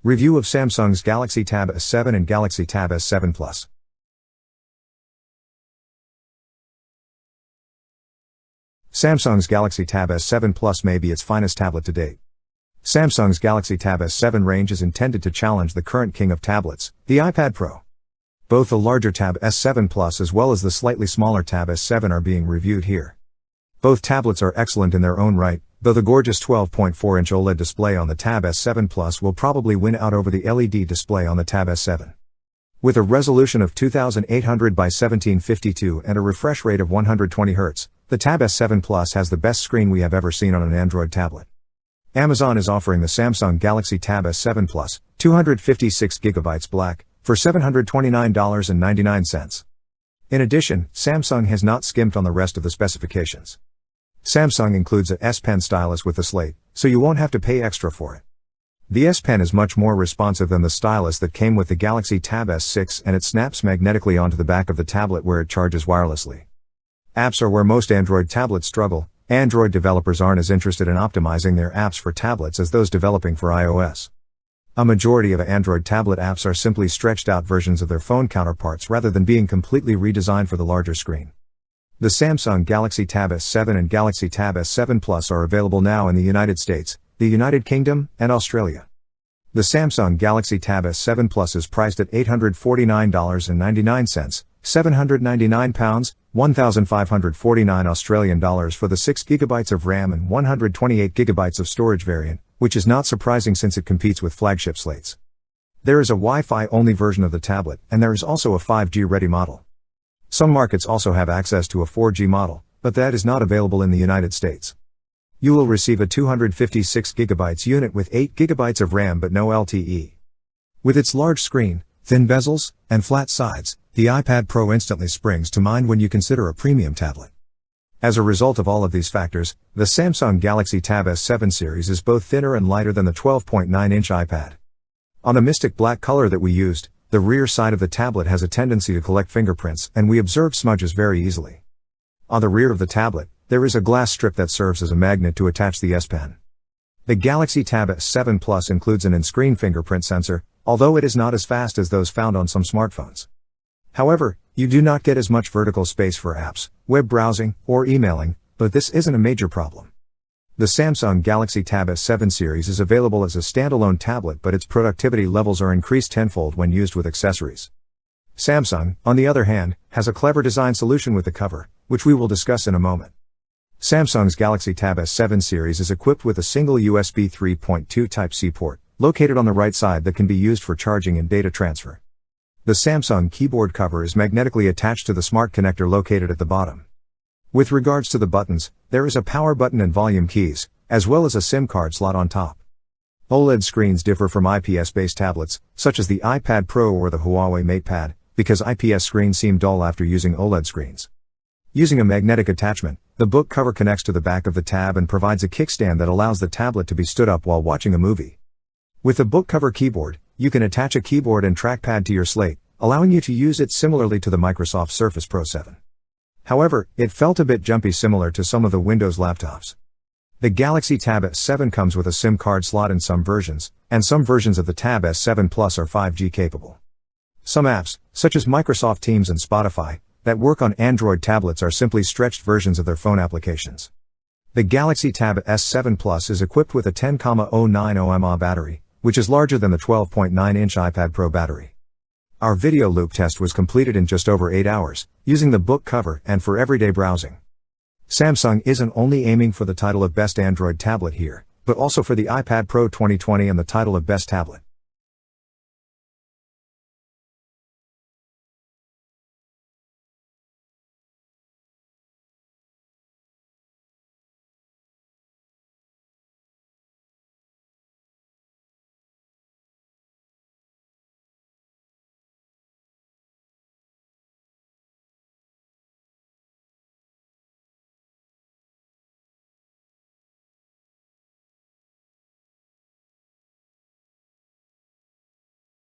Review of Samsung's Galaxy Tab S7 and Galaxy Tab S7 Plus. Samsung's Galaxy Tab S7 Plus may be its finest tablet to date. Samsung's Galaxy Tab S7 range is intended to challenge the current king of tablets, the iPad Pro. Both the larger Tab S7 Plus as well as the slightly smaller Tab S7 are being reviewed here. Both tablets are excellent in their own right, though the gorgeous 12.4-inch OLED display on the Tab S7 Plus will probably win out over the LED display on the Tab S7. With a resolution of 2800 by 1752 and a refresh rate of 120 Hz, the Tab S7 Plus has the best screen we have ever seen on an Android tablet. Amazon is offering the Samsung Galaxy Tab S7 Plus, 256GB black, for $729.99. In addition, Samsung has not skimped on the rest of the specifications. Samsung includes a S Pen stylus with the slate, so you won't have to pay extra for it. The S Pen is much more responsive than the stylus that came with the Galaxy Tab S6, and it snaps magnetically onto the back of the tablet where it charges wirelessly. Apps are where most Android tablets struggle. Android developers aren't as interested in optimizing their apps for tablets as those developing for iOS. A majority of Android tablet apps are simply stretched out versions of their phone counterparts rather than being completely redesigned for the larger screen. The Samsung Galaxy Tab S7 and Galaxy Tab S7 Plus are available now in the United States, the United Kingdom, and Australia. The Samsung Galaxy Tab S7 Plus is priced at $849.99, £799, 1,549 Australian dollars for the 6GB of RAM and 128GB of storage variant, which is not surprising since it competes with flagship slates. There is a Wi-Fi only version of the tablet, and there is also a 5G ready model. Some markets also have access to a 4G model, but that is not available in the United States. You will receive a 256GB unit with 8GB of RAM but no LTE. With its large screen, thin bezels, and flat sides, the iPad Pro instantly springs to mind when you consider a premium tablet. As a result of all of these factors, the Samsung Galaxy Tab S7 series is both thinner and lighter than the 12.9-inch iPad. On a mystic black color that we used, the rear side of the tablet has a tendency to collect fingerprints, and we observed smudges very easily. On the rear of the tablet, there is a glass strip that serves as a magnet to attach the S Pen. The Galaxy Tab S7 Plus includes an in-screen fingerprint sensor, although it is not as fast as those found on some smartphones. However, you do not get as much vertical space for apps, web browsing, or emailing, but this isn't a major problem. The Samsung Galaxy Tab S7 series is available as a standalone tablet, but its productivity levels are increased tenfold when used with accessories. Samsung, on the other hand, has a clever design solution with the cover, which we will discuss in a moment. Samsung's Galaxy Tab S7 series is equipped with a single USB 3.2 Type-C port, located on the right side that can be used for charging and data transfer. The Samsung keyboard cover is magnetically attached to the smart connector located at the bottom. With regards to the buttons, there is a power button and volume keys, as well as a SIM card slot on top. OLED screens differ from IPS-based tablets, such as the iPad Pro or the Huawei MatePad, because IPS screens seem dull after using OLED screens. Using a magnetic attachment, the book cover connects to the back of the tab and provides a kickstand that allows the tablet to be stood up while watching a movie. With the book cover keyboard, you can attach a keyboard and trackpad to your slate, allowing you to use it similarly to the Microsoft Surface Pro 7. However, it felt a bit jumpy, similar to some of the Windows laptops. The Galaxy Tab S7 comes with a SIM card slot in some versions, and some versions of the Tab S7 Plus are 5G capable. Some apps, such as Microsoft Teams and Spotify, that work on Android tablets are simply stretched versions of their phone applications. The Galaxy Tab S7 Plus is equipped with a 10,090 mAh battery, which is larger than the 12.9-inch iPad Pro battery. Our video loop test was completed in just over 8 hours, using the book cover and for everyday browsing. Samsung isn't only aiming for the title of Best Android Tablet here, but also for the iPad Pro 2020 and the title of Best Tablet.